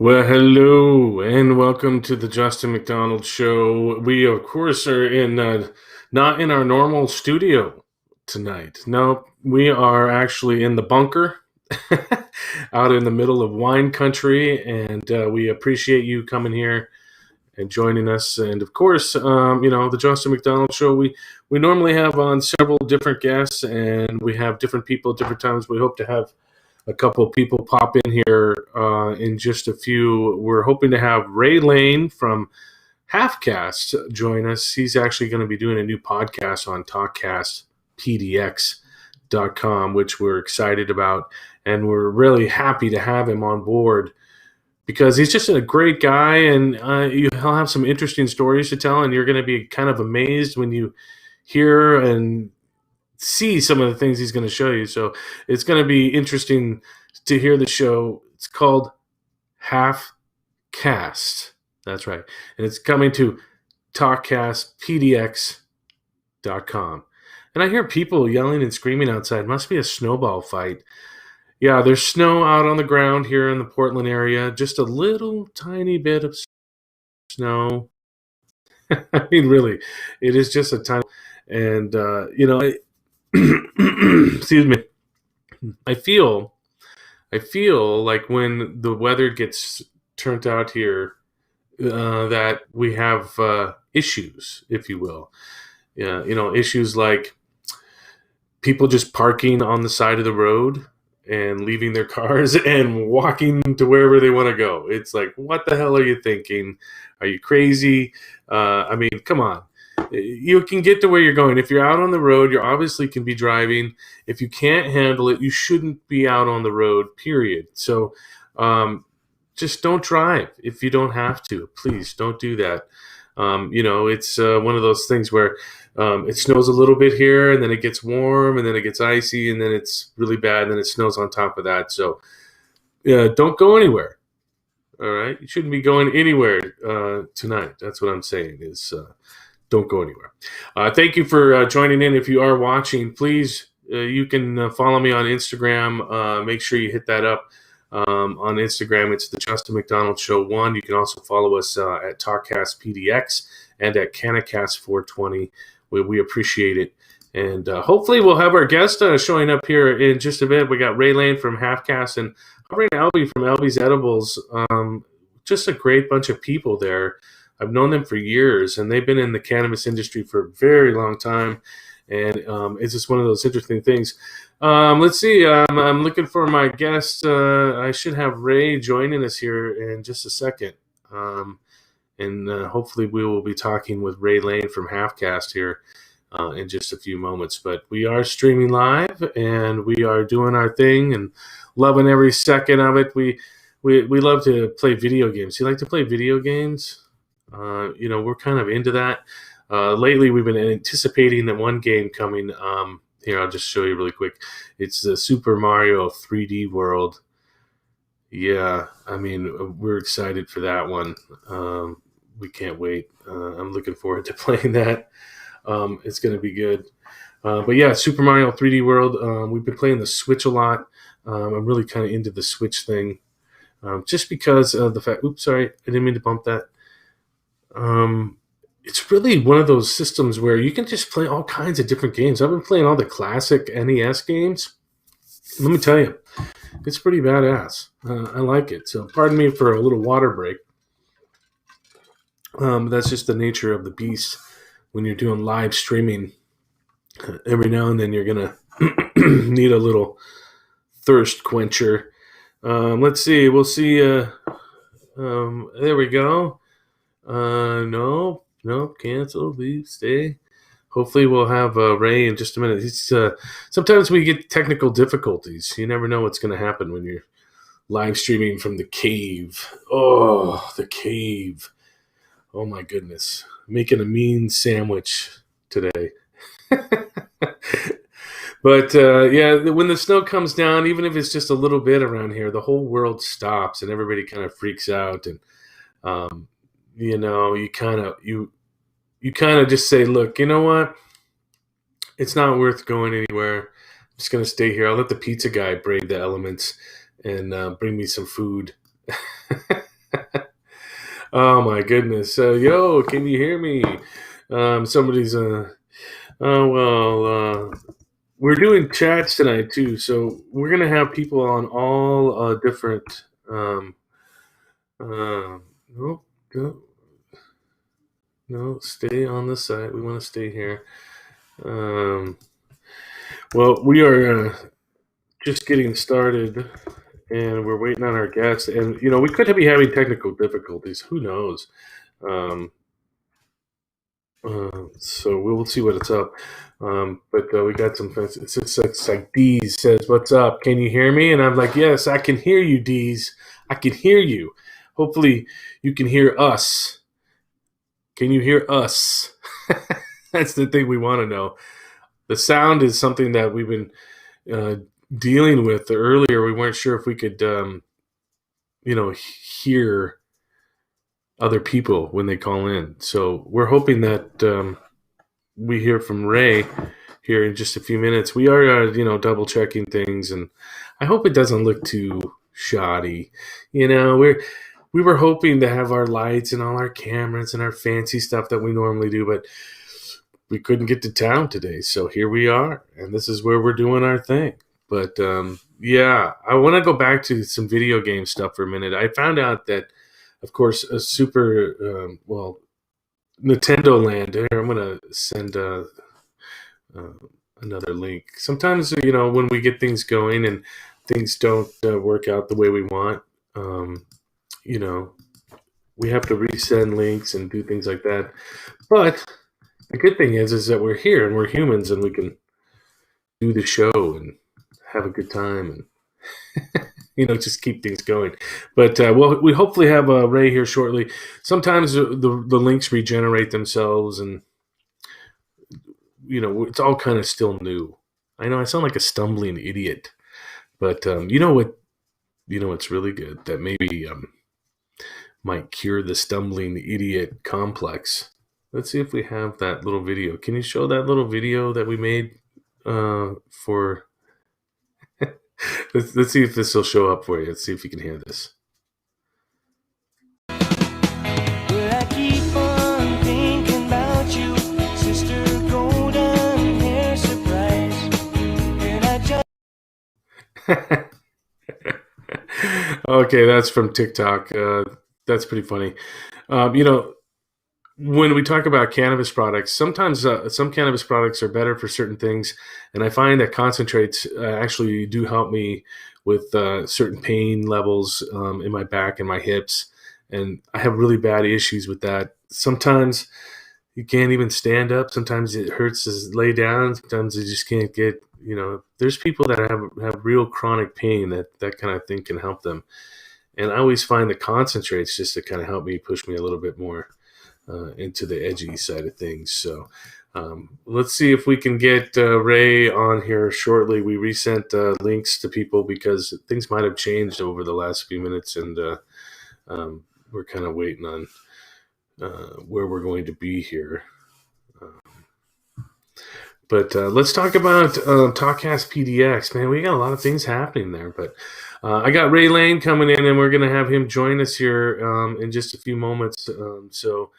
Well, hello and welcome to the Justin McDonald Show. We, of course, are not in our normal studio tonight. No, we are actually in the bunker out in the middle of wine country, and we appreciate you coming here and joining us. And of course, the Justin McDonald Show. We normally have on several different guests, and we have different people at different times. We hope to have a couple of people pop in here in just a few. We're hoping to have Ray Lane from Halfcast join us. He's actually going to be doing a new podcast on talkcastpdx.com, which we're excited about. And we're really happy to have him on board because he's just a great guy, and he'll have some interesting stories to tell, and you're going to be kind of amazed when you hear and see some of the things he's going to show you. So it's going to be interesting to hear the show. It's called Half Cast. That's right. And it's coming to talkcastpdx.com. And I hear people yelling and screaming outside. Must be a snowball fight. Yeah, there's snow out on the ground here in the Portland area. Just a little tiny bit of snow. I mean, really, it is just a tiny. And, excuse me. I feel like when the weather gets turned out here, that we have issues, if you will. Yeah, issues like people just parking on the side of the road and leaving their cars and walking to wherever they want to go. It's like, what the hell are you thinking? Are you crazy? I mean, come on. You can get to where you're going. If you're out on the road, you obviously can be driving. If you can't handle it, you shouldn't be out on the road, period. So just don't drive if you don't have to. Please don't do that. It's one of those things where it snows a little bit here, and then it gets warm, and then it gets icy, and then it's really bad, and then it snows on top of that. So don't go anywhere. All right? You shouldn't be going anywhere tonight. That's what I'm saying is don't go anywhere. Thank you for joining in. If you are watching, please, you can follow me on Instagram. Make sure you hit that up. On Instagram, it's the Justin McDonald Show 1. You can also follow us at TalkCastPDX and at CanaCast420. We appreciate it. And hopefully we'll have our guest showing up here in just a bit. We got Ray Lane from Halfcast and Aubrey and Albie from Albie's Edibles. Just a great bunch of people there. I've known them for years, and they've been in the cannabis industry for a very long time. And it's just one of those interesting things. Let's see. I'm looking for my guest. I should have Ray joining us here in just a second. And hopefully we will be talking with Ray Lane from Halfcast here in just a few moments. But we are streaming live, and we are doing our thing and loving every second of it. We love to play video games. You like to play video games? We're kind of into that. Lately, we've been anticipating that one game coming. Here, I'll just show you really quick. It's the Super Mario 3D World. Yeah, I mean, we're excited for that one. We can't wait. I'm looking forward to playing that. It's going to be good. But yeah, Super Mario 3D World. We've been playing the Switch a lot. I'm really kind of into the Switch thing. Just because of the fact... Oops, sorry. I didn't mean to bump that. It's really one of those systems where you can just play all kinds of different games. I've been playing all the classic NES games. Let me tell you, it's pretty badass. I like it. So pardon me for a little water break. That's just the nature of the beast when you're doing live streaming. Every now and then you're going to need a little thirst quencher. Let's see. We'll see. There we go. No, cancel, leave, stay. Hopefully we'll have Ray in just a minute. Sometimes we get technical difficulties. You never know what's going to happen when you're live streaming from the cave. Oh, the cave. Oh, my goodness. Making a mean sandwich today. But, when the snow comes down, even if it's just a little bit around here, the whole world stops and everybody kind of freaks out. And, you kind of just say, look, you know what? It's not worth going anywhere. I'm just going to stay here. I'll let the pizza guy brave the elements and bring me some food. Oh my goodness. Yo, can you hear me? Somebody's oh we're doing chats tonight too, so we're gonna have people on all different no, no, no, stay on the side. We want to stay here. Um well, we are just getting started and we're waiting on our guests, and we could be having technical difficulties. Who knows? Um so we'll see what it's up. But we got some friends. It's like Deez says, "What's up? Can you hear me?" And I'm like, "Yes, I can hear you, Deez. I can hear you. Hopefully, you can hear us. Can you hear us?" That's the thing we want to know. The sound is something that we've been uh, dealing with earlier. We weren't sure if we could, hear other people when they call in. So we're hoping that we hear from Ray here in just a few minutes. We are, double checking things, and I hope it doesn't look too shoddy. We were hoping to have our lights and all our cameras and our fancy stuff that we normally do, but we couldn't get to town today. So here we are, and this is where we're doing our thing. But yeah, I want to go back to some video game stuff for a minute. I found out that, of course, a super Nintendo Land. Here, I'm gonna send another link. Sometimes, when we get things going and things don't work out the way we want, you know, we have to resend links and do things like that. But the good thing is that we're here and we're humans and we can do the show and have a good time and just keep things going. But we hopefully have Ray here shortly. Sometimes the links regenerate themselves, and it's all kind of still new. I know I sound like a stumbling idiot, but you know what? It's really good that maybe might cure the stumbling idiot complex. Let's see if we have that little video. Can you show that little video that we made for? Let's see if this will show up for you. Let's see if you can hear this. Okay, that's from TikTok. That's pretty funny. When we talk about cannabis products, sometimes some cannabis products are better for certain things, and I find that concentrates actually do help me with certain pain levels in my back and my hips, and I have really bad issues with that. Sometimes you can't even stand up. Sometimes it hurts to lay down. Sometimes you just can't get. There's people that have real chronic pain that kind of thing can help them, and I always find the concentrates just to kind of help me push me a little bit more into the edgy side of things. So let's see if we can get Ray on here shortly. We resent links to people because things might have changed over the last few minutes, and we're kind of waiting on where we're going to be here. But let's talk about TalkCast PDX. Man, we got a lot of things happening there. But I got Ray Lane coming in, and we're going to have him join us here in just a few moments. So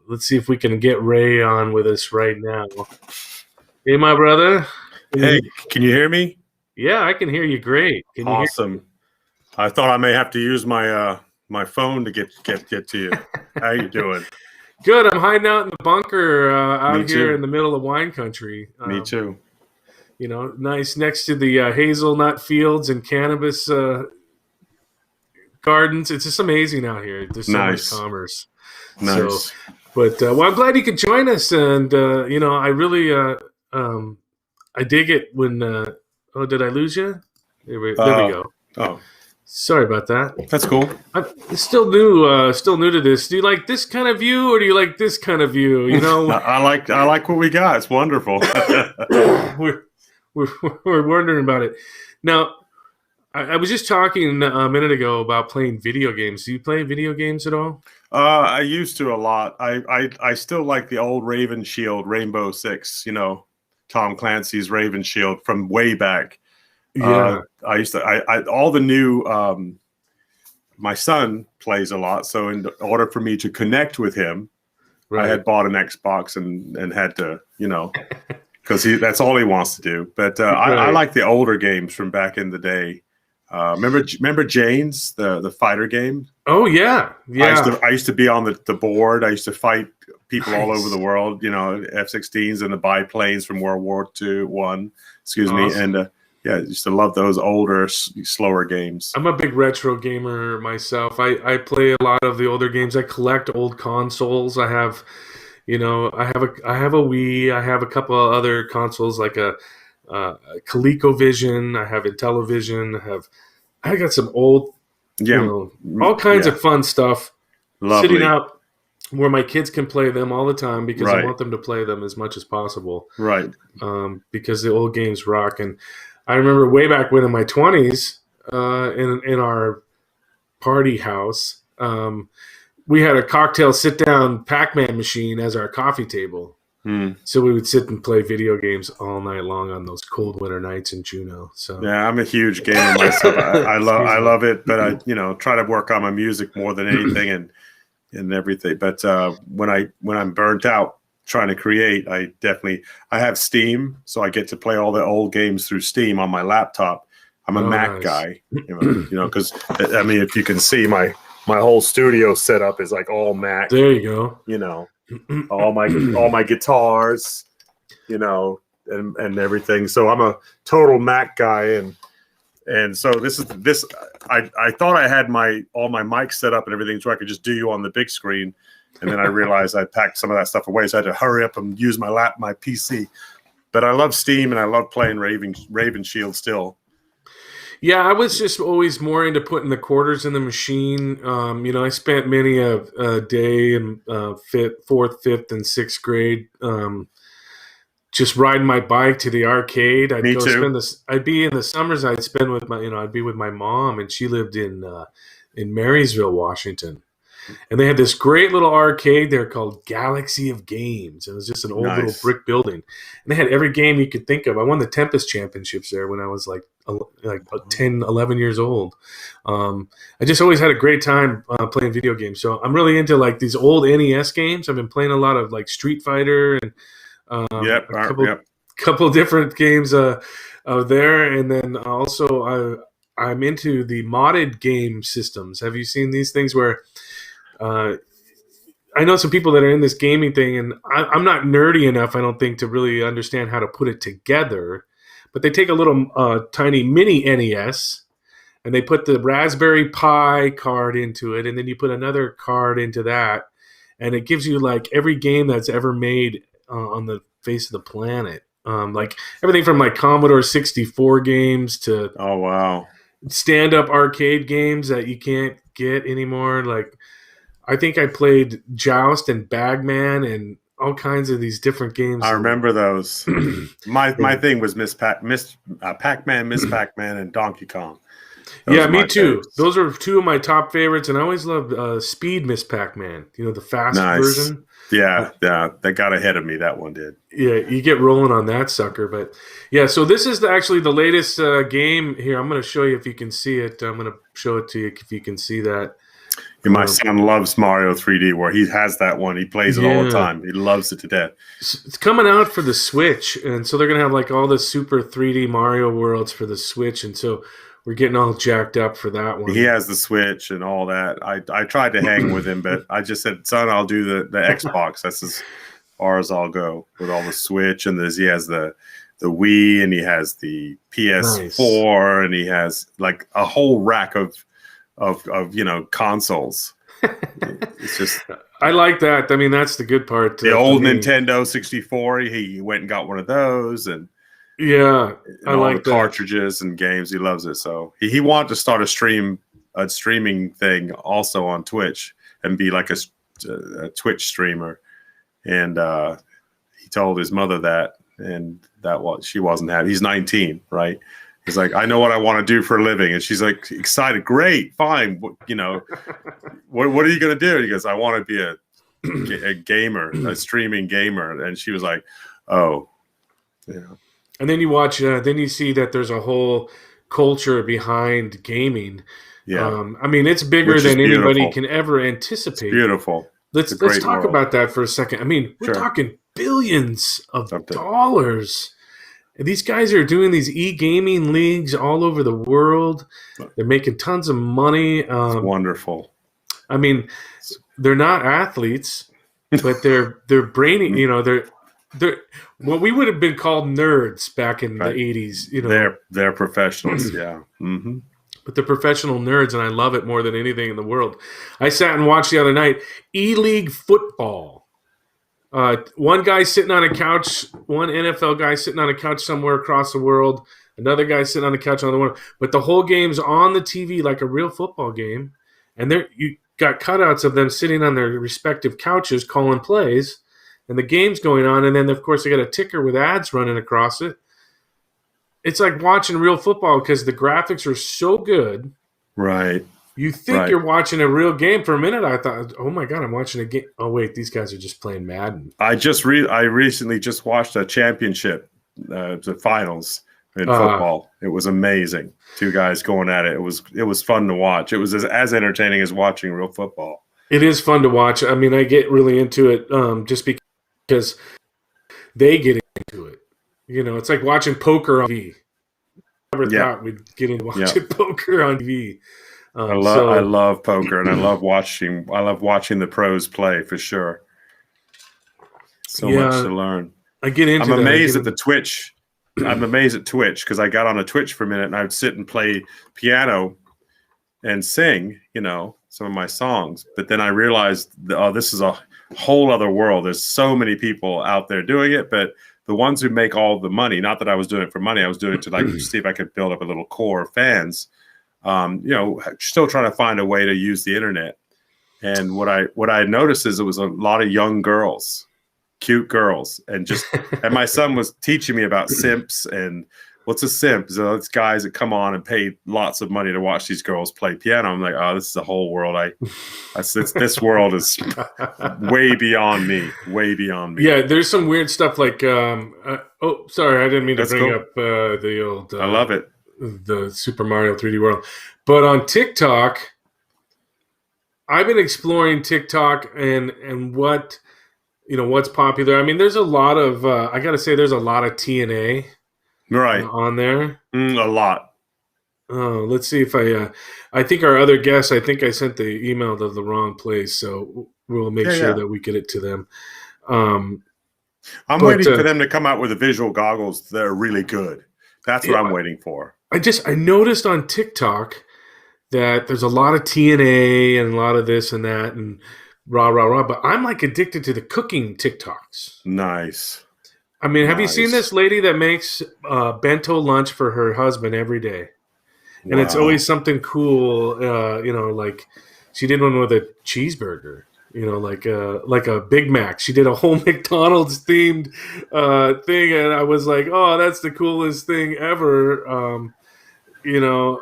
let's see if we can get Ray on with us right now. Hey, my brother. Hey, can you hear me? Yeah, I can hear you great. Can you awesome. Hear me? I thought I may have to use my my phone to get to you. How you doing? Good. I'm hiding out in the bunker out here in the middle of wine country. Me too. Nice next to the hazelnut fields and cannabis gardens. It's just amazing out here. There's so much commerce. Nice. So, but I'm glad you could join us. And I really I dig it when. Oh, did I lose you? There we go. Oh. Sorry about that. That's cool. I'm still new to this. Do you like this kind of view, or do you like this kind of view? I like what we got. It's wonderful. we're wondering about it. Now, I was just talking a minute ago about playing video games. Do you play video games at all? I used to a lot. I still like the old Raven Shield, Rainbow Six. Tom Clancy's Raven Shield from way back. Yeah, I used to. I all the new my son plays a lot, so in order for me to connect with him, I Right. had bought an Xbox and had to, because that's all he wants to do. But I Right. like the older games from back in the day. Remember Jane's the fighter game? Oh yeah. Yeah. I used to be on the board. I used to fight people all over the Nice. world. F-16s and the biplanes from World War II. One, excuse me, and Awesome. yeah, I used to love those older, slower games. I'm a big retro gamer myself. I play a lot of the older games. I collect old consoles. I have a Wii. I have a couple of other consoles like a ColecoVision. I have Intellivision. I got some old, Yeah, all kinds yeah, of fun stuff sitting lovely. out where my kids can play them all the time because I Right, want them to play them as much as possible. right. Because the old games rock. And I remember way back when in my 20s, in our party house, we had a cocktail sit down Pac-Man machine as our coffee table. Hmm. So we would sit and play video games all night long on those cold winter nights in Juneau. So Yeah, I'm a huge gamer myself. I excuse me. love it, but I try to work on my music more than anything and everything. But when I'm burnt out trying to create, I have Steam, so I get to play all the old games through Steam on my laptop. I'm a Oh, Mac nice. guy, because I mean, if you can see my whole studio setup is like all Mac, There you go. you know, all my guitars, and everything. So I'm a total Mac guy, and so this. I thought I had all my mics set up and everything, so I could just do you on the big screen, and then I realized I packed some of that stuff away, so I had to hurry up and use my PC. But I love Steam and I love playing Raven Shield still. Yeah, I was just always more into putting the quarters in the machine. I spent many a day in fourth, fifth, and sixth grade just riding my bike to the arcade. I'd Me go too. spend this. I'd be in the summers. I'd spend with I'd be with my mom, and she lived in Marysville, Washington. And they had this great little arcade there called Galaxy of Games. It was just an old little Nice. brick building, and they had every game you could think of. I won the Tempest Championships there when I was like 10, 11 years old. I just always had a great time playing video games. So I'm really into like these old NES games. I've been playing a lot of like Street Fighter and Yep. a couple Yep. couple different games there, and then also I'm into the modded game systems. Have you seen these things where uh, I know some people that are in this gaming thing, and I'm not nerdy enough, I don't think, to really understand how to put it together. But they take a little tiny mini NES and they put the Raspberry Pi card into it, and then you put another card into that, and it gives you like every game that's ever made on the face of the planet. Like everything from like Commodore 64 games to Oh wow. stand up arcade games that you can't get anymore. Like I think I played Joust and Bagman and all kinds of these different I games. And remember those. My yeah, thing was Pac-Man, Miss Pac-Man, and Donkey Kong. Those yeah, are me my too. faves. Those are two of my top favorites, and I always loved Speed Miss Pac-Man. The fast Nice. version. Uh, Yeah, yeah. That got ahead of me. That one did. yeah, you get rolling on that sucker. But yeah, so this is actually the latest game here. I'm going to show you if you can see it. I'm going to show it to you if you can see that. And my son loves Mario 3D, where he has that one. He plays it all the Yeah, time. He loves it to death. it's coming out for the Switch, and so they're going to have like all the super 3D Mario worlds for the Switch, and so we're getting all jacked up for that He one. has the Switch and all that. I tried to hang with him, but I just said, "Son, I'll do the Xbox. That's as far as I'll go with all the Switch." And he has the Wii, and he has the Nice. PS4, and he has like a whole rack of consoles. It's just I like that. I mean, that's the good part the for old me. Nintendo 64. He went and got one of those, Yeah, I and all the like that. cartridges and games. He loves it. So he wanted to start a streaming thing also on Twitch and be like a Twitch streamer. And he told his mother that, and she wasn't happy. He's 19, right? He's like, I know what I want to do for a living, and she's like excited. Great, fine. What are you gonna do? And he goes, I want to be a gamer, a streaming gamer. And she was like, oh, yeah. And then you watch, then you see that there's a whole culture behind gaming. Yeah. I mean, it's bigger Which is than anybody beautiful. can ever It's anticipate. beautiful. It's a Let's great talk world. about that for a second. I mean, we're Sure. talking billions of Something. dollars. And these guys are doing these e-gaming leagues all over the world. They're making tons of money. It's wonderful. I mean, they're not athletes, but they're brainy. You know, they're what we would have been called nerds back in the Right. 80s. You know, They're professionals. Yeah. Mm-hmm. but they're professional nerds, and I love it more than anything in the world. I sat and watched the other night E-League football. One guy sitting on a couch, one NFL guy sitting on a couch somewhere across the world, another guy sitting on a couch on the world. But the whole game's on the TV like a real football game, and you got cutouts of them sitting on their respective couches calling plays, and the game's going on. And then of course they got a ticker with ads running across it. It's like watching real football because the graphics are so good. Right. You think you're watching a real game. For a minute, I thought, "Oh my god, I'm watching a game." Oh wait, these guys are just playing Madden. I recently just watched a championship, the finals in football. It was amazing. Two guys going at it. It was fun to watch. It was as entertaining as watching real football. It is fun to watch. I mean, I get really into it just because they get into it. You know, it's like watching poker on TV. I never thought we'd get into watching poker on TV. I love poker, and I love watching the pros play for sure. So much to learn. I get into. I'm amazed at the Twitch. I'm amazed at Twitch because I got on a Twitch for a minute and I would sit and play piano and sing, you know, some of my songs. But then I realized, this is a whole other world. There's so many people out there doing it, but the ones who make all the money, not that I was doing it for money, I was doing it to like see if I could build up a little core of fans. You know, still trying to find a way to use the internet. And what I noticed is it was a lot of young girls, cute girls, and my son was teaching me about simps and what's a simp? So it's guys that come on and pay lots of money to watch these girls play piano. I'm like, oh, this is a whole world. This world is way beyond me. Yeah, there's some weird stuff like, sorry, I didn't mean to bring up the old. I love it. The Super Mario 3D World. But on TikTok, I've been exploring TikTok and what, you know, what's popular. I mean, there's a lot of, I got to say, there's a lot of TNA on there. A lot. Oh, let's see if I think our other guests, I think I sent the email to the wrong place. So we'll make sure that we get it to them. I'm waiting for them to come out with the visual goggles that are really good. That's what I'm waiting for. I noticed on TikTok that there's a lot of TNA and a lot of this and that and rah, rah, rah. But I'm like addicted to the cooking TikToks. Nice. I mean, have you seen this lady that makes bento lunch for her husband every day? And it's always something cool. You know, like she did one with a cheeseburger. You know, like a Big Mac. She did a whole McDonald's themed thing, and I was like, "Oh, that's the coolest thing ever." You know,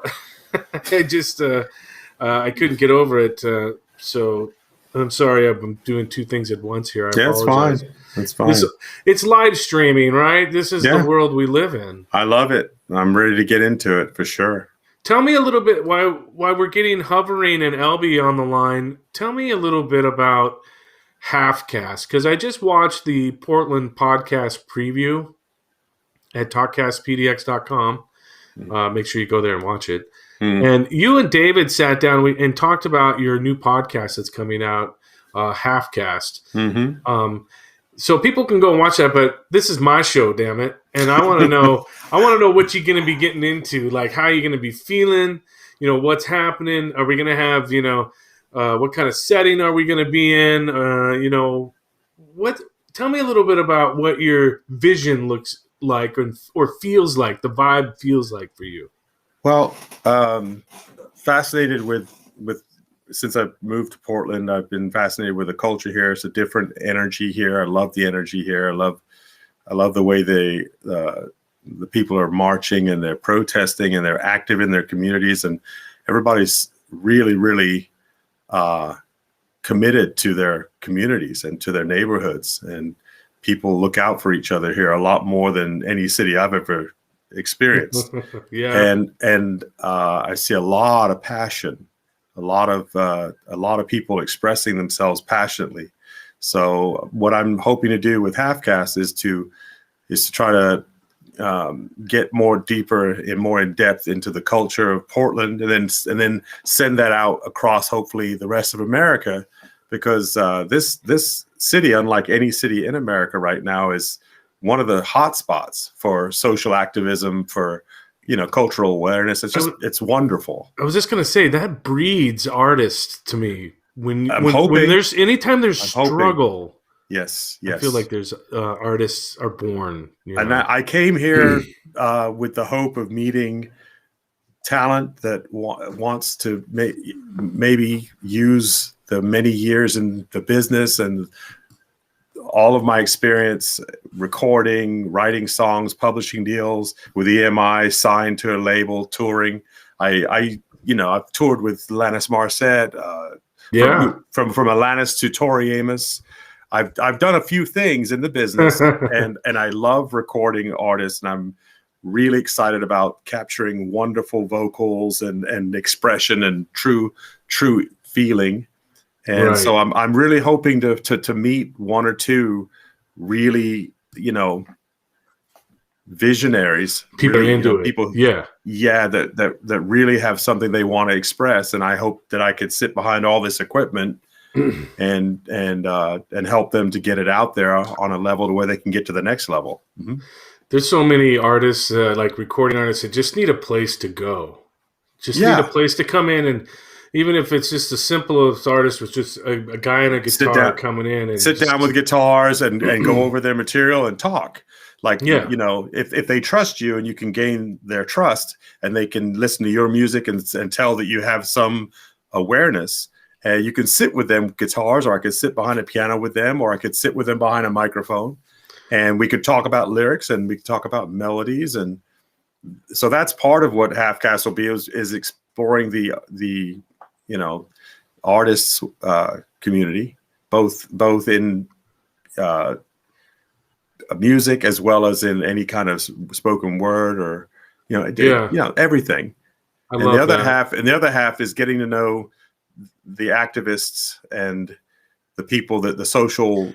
I just I couldn't get over it. So I'm sorry, I'm doing two things at once here. I apologize. That's fine. It's live streaming, right? This is the world we live in. I love it. I'm ready to get into it for sure. Tell me a little bit why we're getting Hovering and Elby on the line. Tell me a little bit about Halfcast, because I just watched the Portland podcast preview at talkcastpdx.com. Make sure you go there and watch it. And you and David sat down and talked about your new podcast that's coming out, Halfcast. So people can go and watch that, but this is my show, damn it. And I want to know, what you're going to be getting into, like how you're going to be feeling, you know, what's happening. Are we going to have, you know, what kind of setting are we going to be in? You know, tell me a little bit about what your vision looks like or feels like, the vibe feels like for you. Well, fascinated with since I've moved to Portland, I've been fascinated with the culture here. It's a different energy here. I love the energy here. I love the way the people are marching and they're protesting and they're active in their communities, and everybody's really, really committed to their communities and to their neighborhoods. And people look out for each other here a lot more than any city I've ever experienced. Yeah. And I see a lot of passion, a lot of people expressing themselves passionately. So what I'm hoping to do with Halfcast is to try to get more deeper and more in depth into the culture of Portland, and then send that out across hopefully the rest of America, because this city, unlike any city in America right now, is one of the hot spots for social activism, for cultural awareness. It's wonderful. I was just gonna say that breeds artists to me. I'm When hoping. there's anytime there's I'm hoping. struggle, Yes, I feel like yes. there's artists are born. And I came here with the hope of meeting talent that wants to maybe use the many years in the business and all of my experience recording, writing songs, publishing deals with EMI, signed to a label, touring. I've toured with Alanis Morissette, Yeah. from Alanis to Tori Amos. I've done a few things in the business, and I love recording artists, and I'm really excited about capturing wonderful vocals and expression and true feeling. And Right. so I'm really hoping to meet one or two really, visionaries, People are really, into it. people, Yeah. yeah, that really have something they want to express. And I hope that I could sit behind all this equipment and help them to get it out there on a level to where they can get to the next level. Mm-hmm. There's so many artists, like recording artists, that just need a place to go. Just need a Yeah, place to come in, and even if it's just the simplest artist with just a guy and a sit guitar down, coming in and sit down with just guitars and go over their material and talk. Like, yeah, if they trust you and you can gain their trust, and they can listen to your music and tell that you have some awareness, and you can sit with them guitars, or I could sit behind a piano with them, or I could sit with them behind a microphone, and we could talk about lyrics, and we could talk about melodies. And so that's part of what Halfcast will be, is exploring the artists community, both in music as well as in any kind of spoken word, or yeah. everything. I And the love other that. half, is getting to know the activists and the people that the socially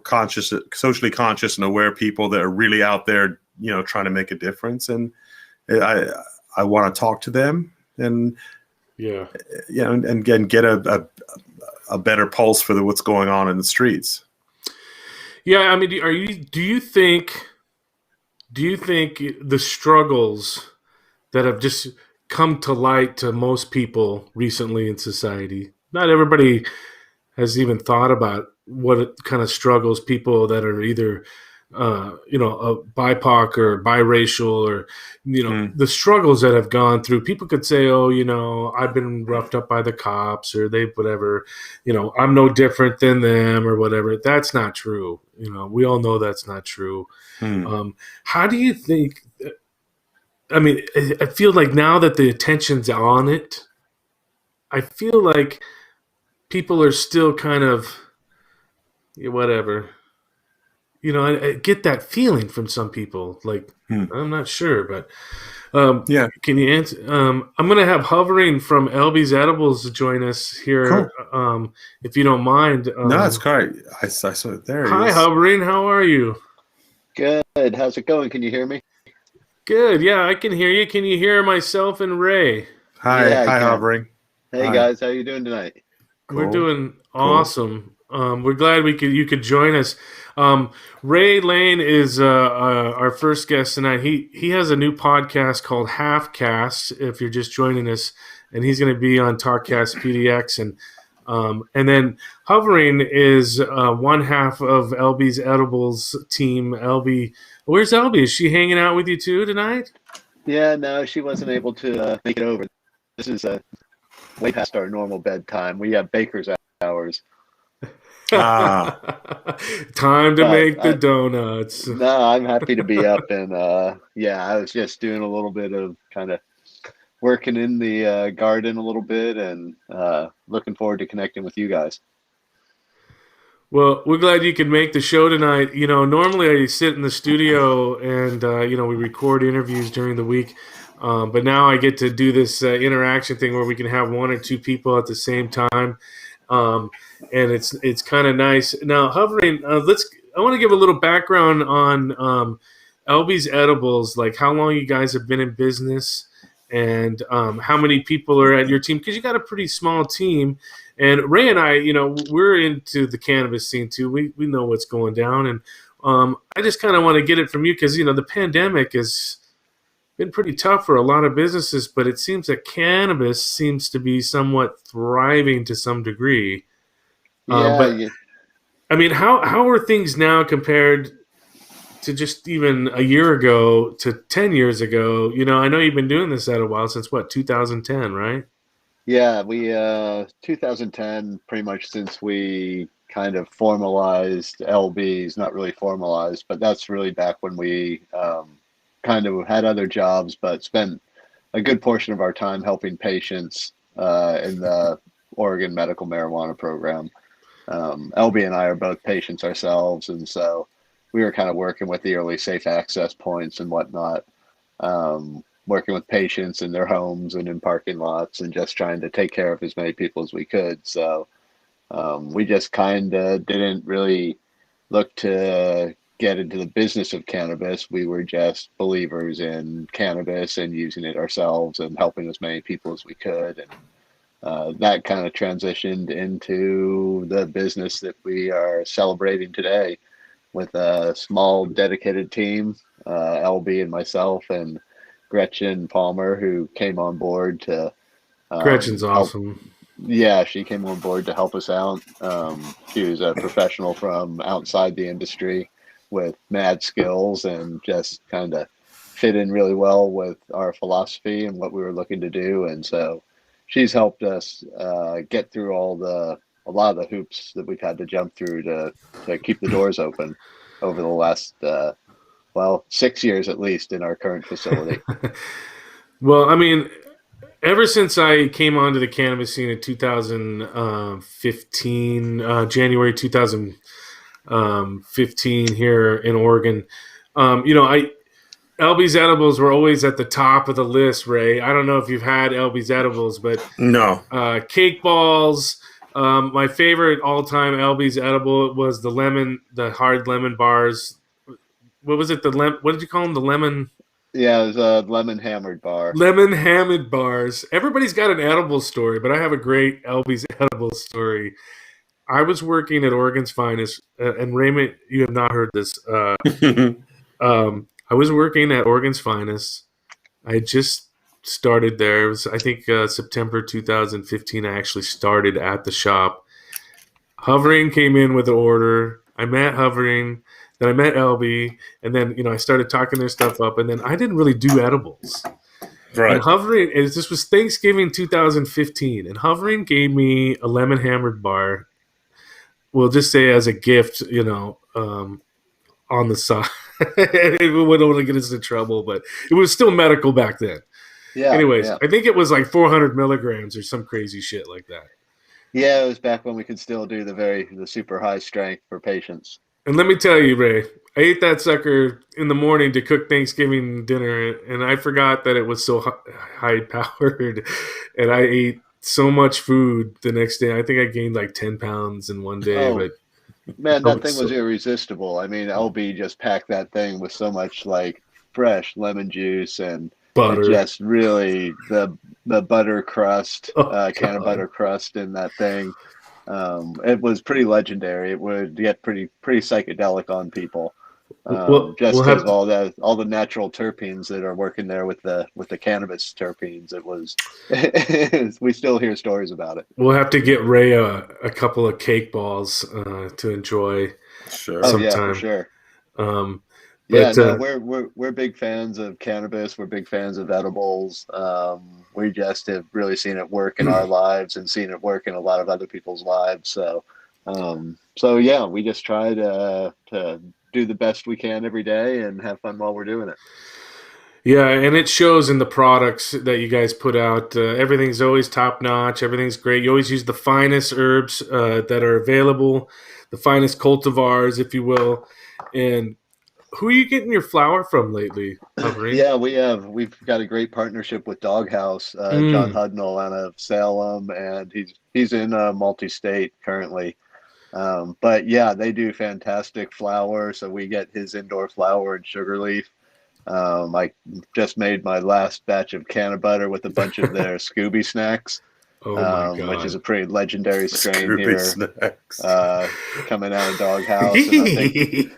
conscious and aware people that are really out there, trying to make a difference. And I want to talk to them, and Yeah. and get a better pulse for what's going on in the streets. Yeah, I mean, do you think the struggles that have just come to light to most people recently in society, not everybody has even thought about what kind of struggles people that are either a BIPOC or biracial, or Mm. the struggles that have gone through. People could say, oh, I've been roughed up by the cops, or they whatever, I'm no different than them, or whatever. That's not true. We all know that's not true. Mm. How do you think, I mean, I feel like now that the attention's on it, I feel like people are still kind of, yeah, whatever. I get that feeling from some people. Like, Mm. I'm not sure, but Yeah, can you answer? I'm going to have Hovering from LB's Edibles join us cool. here, if you don't mind. No, it's great. I saw it. There he Hi, is. Hovering. How are you? Good. How's it going? Can you hear me? Good. Yeah, I can hear you. Can you hear myself and Ray? Yeah, I Hi, can. Hovering. Hey Hi. guys, how you doing tonight? We're Cool. doing Cool. awesome. We're glad you could join us. Ray Lane is our first guest tonight. He has a new podcast called Halfcast. If you're just joining us, and he's going to be on Talkcast PDX, and then Hovering is one half of LB's Edibles team. LB, where's LB? Is she hanging out with you too tonight? Yeah, no, she wasn't able to make it over. This is way past our normal bedtime. We have baker's hours. Ah, Time to But make the donuts. no, I'm happy to be up, and yeah, I was just doing a little bit of kind of working in the garden a little bit, and looking forward to connecting with you guys. Well, we're glad you could make the show tonight. Normally I sit in the studio and we record interviews during the week, but now I get to do this interaction thing where we can have one or two people at the same time, um, and it's kind of nice. Now, hovering, I want to give a little background on LB's Edibles, like how long you guys have been in business, and how many people are at your team, because you got a pretty small team. And Ray and I, we're into the cannabis scene too. We know what's going down, and I just kind of want to get it from you because the pandemic has been pretty tough for a lot of businesses, but it seems that cannabis seems to be somewhat thriving to some degree. Yeah, But I mean, how are things now compared to just even a year ago to 10 years ago? I know you've been doing this at a while, since what, 2010, right? yeah, we 2010, pretty much since we kind of formalized LBs, not really formalized, but that's really back when we kind of had other jobs, but spent a good portion of our time helping patients in the Oregon medical marijuana program. LB and I are both patients ourselves, and so we were kind of working with the early safe access points and whatnot, working with patients in their homes and in parking lots, and just trying to take care of as many people as we could. So we just kind of didn't really look to get into the business of cannabis. We were just believers in cannabis and using it ourselves and helping as many people as we could. And that kind of transitioned into the business that we are celebrating today with a small dedicated team, LB and myself and Gretchen Palmer, who came on board to Gretchen's help. awesome. Yeah, she came on board to help us out. She was a professional from outside the industry with mad skills and just kind of fit in really well with our philosophy and what we were looking to do. And so she's helped us get through a lot of the hoops that we've had to jump through to keep the doors open over the last, 6 years at least in our current facility. Well, I mean, ever since I came onto the cannabis scene in 2015, January 2015 here in Oregon, I LB's edibles were always at the top of the list. Ray, I don't know if you've had LB's edibles, but No. cake balls. My favorite all-time LB's edible was the hard lemon bars. What was it? What did you call them? The Yeah, it was a lemon hammered bar. lemon hammered bars. Everybody's got an edible story, but I have a great LB's edible story. I was working at Oregon's Finest, and Raymond, you have not heard this. I was working at Oregon's Finest. I had just started there. It was, I think, September 2015. I actually started at the shop. Hovering came in with an order. I met Hovering, then I met LB, and then I started talking their stuff up, and then I didn't really do edibles. And Right. Hovering, this was Thanksgiving 2015, and Hovering gave me a lemon hammered bar. We'll just say as a gift, on the side. It wouldn't want to get us into trouble, but it was still medical back then. Yeah, Anyways, yeah. I think it was like 400 milligrams or some crazy shit like that. Yeah, it was back when we could still do the super high strength for patients. And let me tell you, Ray, I ate that sucker in the morning to cook Thanksgiving dinner, and I forgot that it was so high powered, and I ate so much food the next day. I think I gained like 10 pounds in one day, Oh but man, I that was thing was so irresistible. I mean, LB just packed that thing with so much like fresh lemon juice, and it butter. just really the butter crust, Oh can of God. butter crust in that thing. It was pretty legendary. It would get pretty psychedelic on people, We'll just because have of all the natural terpenes that are working there with the cannabis terpenes. It was we still hear stories about it. we'll have to get Ray a couple of cake balls to enjoy Oh Sure. yeah, for sometime. sure. Um, Yeah, but no, we're big fans of cannabis. We're big fans of edibles. We just have really seen it work in our lives and seen it work in a lot of other people's lives. So yeah, we just try to do the best we can every day and have fun while we're doing it. Yeah, and it shows in the products that you guys put out. Everything's always top notch. Everything's great. You always use the finest herbs that are available. the finest cultivars, if you will. And who are you getting your flour from lately, Hovering? Yeah, we've got a great partnership with Doghouse, John Mm. Hudnall out of Salem, and he's in multi-state currently. But yeah, they do fantastic flour. So we get his indoor flour and sugar leaf. I just made my last batch of canna butter with a bunch of their Scooby snacks, Oh my which is God. a pretty legendary strain Scooby here, snacks. coming out of Doghouse. And I think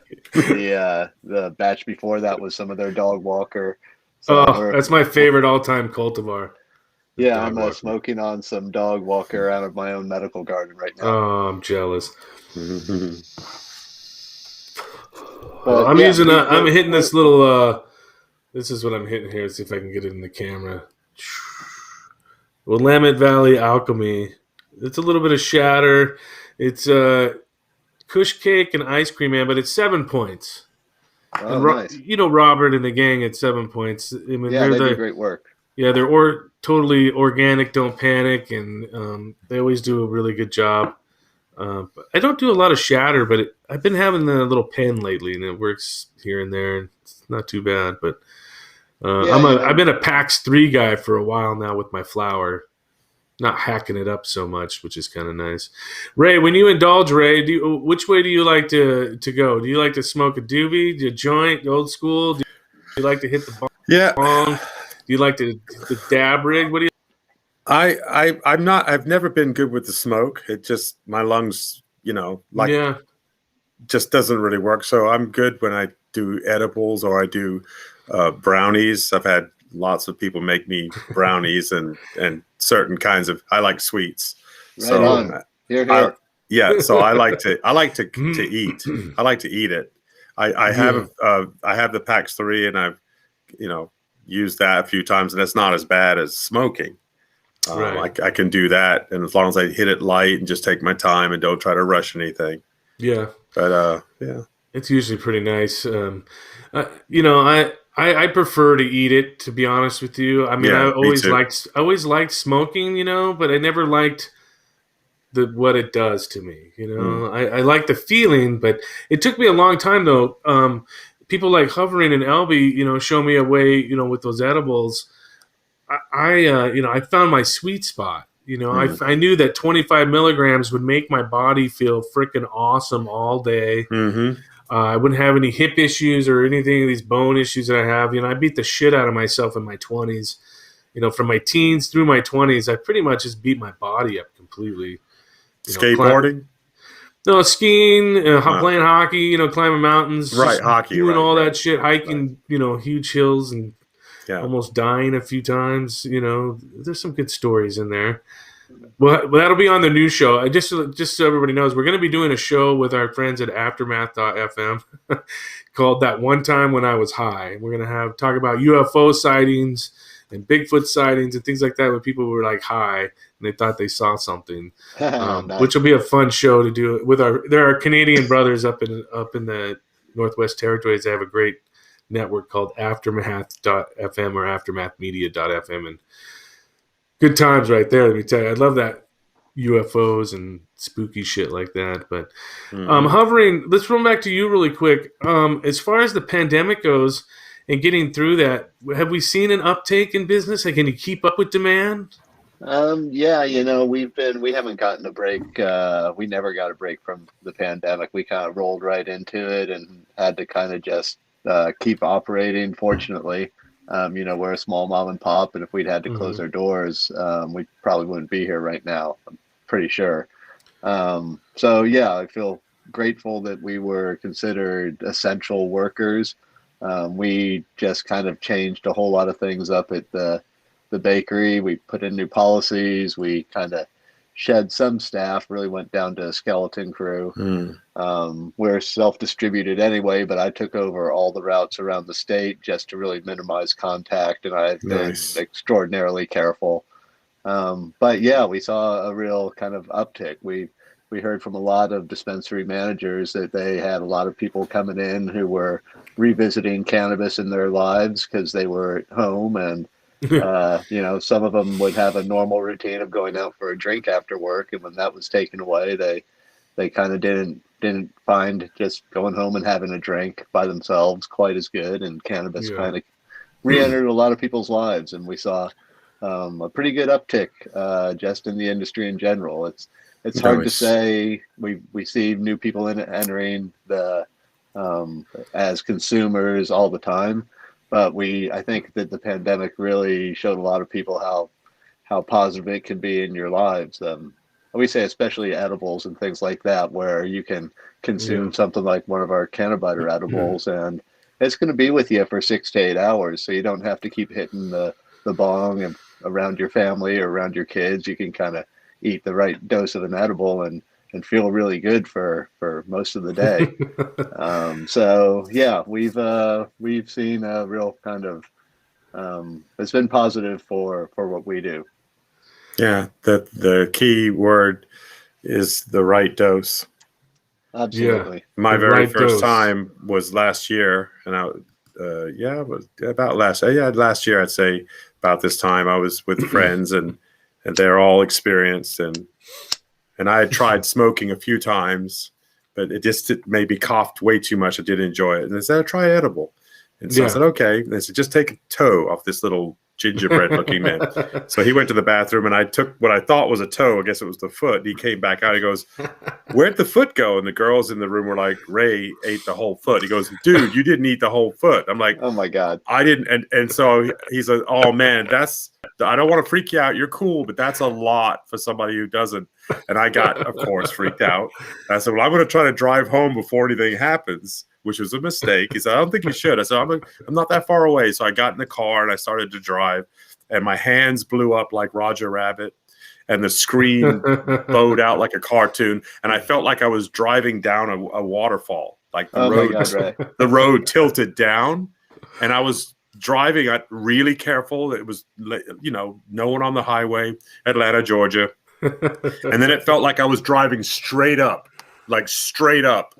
the batch before that was some of their Dog Walker. So Oh, that's my favorite all-time cultivar. The yeah, dog I'm walker. smoking on some Dog Walker out of my own medical garden right now. Oh, I'm jealous. But I'm yeah, using. I'm hitting this little. This is what I'm hitting here. See if I can get it in the camera. Willamette Valley Alchemy. It's a little bit of shatter. It's Kush Cake and Ice Cream Man, but it's 7 points. oh, And nice. Robert and the gang at 7 points. I mean, Yeah, they do great work. they're totally organic. Don't panic, and they always do a really good job. But I don't do a lot of shatter, but I've been having the little pen lately, and it works here and there. And it's not too bad, but Yeah, I've been a PAX 3 guy for a while now with my flour, not hacking it up so much, which is kind of nice. Ray, when you indulge, Ray, which way do you like to go? Do you like to smoke a doobie, a joint, old school? Do you like to hit the Yeah, bong? Do you like the dab rig? What do you? I'm not. I've never been good with the smoke. It just my lungs, like Yeah, just doesn't really work. So I'm good when I do edibles or I do brownies. I've had lots of people make me brownies and certain kinds of. I like sweets, right so on. Here, I here. yeah. So I like to eat. I like to eat it. I yeah, have the PAX 3 and I've used that a few times and it's not as bad as smoking. right. I can do that, and as long as I hit it light and just take my time and don't try to rush anything. Yeah, But yeah, it's usually pretty nice. I prefer to eat it. To be honest with you, I mean, yeah, me too. I always liked smoking, but I never liked what it does to me. Mm. I like the feeling, but it took me a long time though. People like Hovering and Elby, show me a way, with those edibles. I found my sweet spot. Mm. I knew that 25 milligrams would make my body feel freaking awesome all day. Mm-hmm. I wouldn't have any hip issues or anything of these bone issues that I have. I beat the shit out of myself in my 20s. From my teens through my 20s, I pretty much just beat my body up completely. Skateboarding, No, skiing, wow. playing hockey, climbing mountains, Right? just Hockey, doing right? all Right? that shit, hiking, huge hills and Yeah. almost dying a few times. There's some good stories in there. Well, that'll be on the new show. Just so everybody knows, we're going to be doing a show with our friends at Aftermath.fm called "That One Time When I Was High." We're going to talk about UFO sightings and Bigfoot sightings and things like that when people were like high and they thought they saw something, which will Nice. be a fun show to do with there are Canadian brothers up in the Northwest Territories. They have a great network called Aftermath.fm or AftermathMedia.fm, and good times right there. Let me tell you, I love that UFOs and spooky shit like that. But Mm-hmm. Hovering, let's run back to you really quick. As far as the pandemic goes and getting through that, have we seen an uptake in business? Like, can you keep up with demand? Yeah, we haven't gotten a break. We never got a break from the pandemic. We kind of rolled right into it and had to kind of just keep operating. Fortunately, we're a small mom and pop, and if we'd had to close Mm-hmm. our doors, we probably wouldn't be here right now. I'm pretty sure. So yeah, I feel grateful that we were considered essential workers. We just kind of changed a whole lot of things up at the bakery. We put in new policies. We kind of shed some staff, really went down to a skeleton crew. Mm. We're self-distributed anyway, but I took over all the routes around the state just to really minimize contact, and I've been Nice. extraordinarily careful. But yeah, we saw a real kind of uptick. We heard from a lot of dispensary managers that they had a lot of people coming in who were revisiting cannabis in their lives because they were at home, and some of them would have a normal routine of going out for a drink after work, and when that was taken away, they kind of didn't didn't find just going home and having a drink by themselves quite as good, and cannabis Yeah. kind of re-entered a lot of people's lives, and we saw a pretty good uptick just in the industry in general. It's hard to Nice. say. We see new people entering the as consumers all the time, but I think that the pandemic really showed a lot of people how positive it can be in your lives. We say especially edibles and things like that, where you can Yeah. consume something like one of our cannabis edibles, and it's going to be with you for 6 to 8 hours, so you don't have to keep hitting the bong and around your family or around your kids. You can kind of eat the right dose of an edible and feel really good for most of the day. So yeah, we've seen a real kind of it's been positive for what we do. Yeah, the key word is the right dose. Yeah. Absolutely. My The very right first dose. time was last year, and it was about last year. I'd say about this time I was with friends, and they're all experienced, and I had tried smoking a few times, but it maybe coughed way too much. I didn't enjoy it, and they said try edible, and so I Yeah. said okay. And they said just take a toe off this little gingerbread looking man. So he went to the bathroom, and I took what I thought was a toe. I guess it was the foot. And he came back out. He goes, "Where'd the foot go?" And the girls in the room were like, "Ray ate the whole foot." He goes, "Dude, you didn't eat the whole foot." I'm like, Oh my God. "I didn't." And so he's like, "Oh man, I don't want to freak you out. You're cool, but that's a lot for somebody who doesn't." And I got, of course, freaked out. And I said, "Well, I'm going to try to drive home before anything happens," which was a mistake. He said, "I don't think you should." I said, I'm not that far away." So I got in the car and I started to drive, and my hands blew up like Roger Rabbit, and the screen bowed out like a cartoon, and I felt like I was driving down a waterfall. Like Oh my God, Ray. the road tilted down, and I was driving really careful. It was, no one on the highway, Atlanta, Georgia. And then it felt like I was driving straight up, like straight up.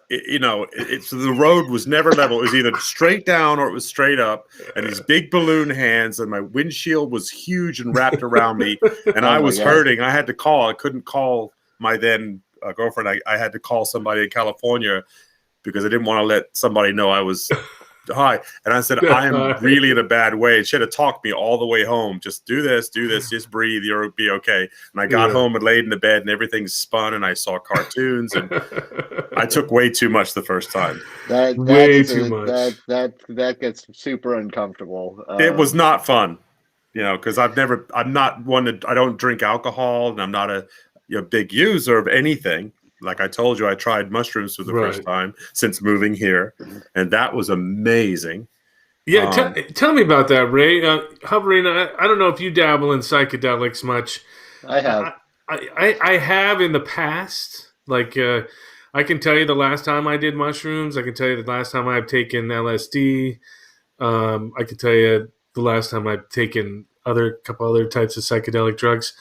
So the road was never level. It was either straight down or it was straight up. And these big balloon hands, and my windshield was huge and wrapped around me, and Oh I my was God. hurting. I had to call. I couldn't call my then girlfriend. I had to call somebody in California because I didn't want to let somebody know I was high. And I said, I am really in a bad way. And she had to talk me all the way home. Just do this, just breathe. You'll be okay. And I got Yeah. home and laid in the bed, and everything spun, and I saw cartoons, and I took way too much the first time. That Way is too much. that gets super uncomfortable. It was not fun, because I'm not one I don't drink alcohol, and I'm not a big user of anything. Like I told you, I tried mushrooms for the first Right. time since moving here, and that was amazing. Yeah, tell me about that, Ray. Hovering, I don't know if you dabble in psychedelics much. I have. I, I have in the past. Like, I can tell you the last time I did mushrooms. I can tell you the last time I've taken LSD. I can tell you the last time I've taken couple other types of psychedelic drugs.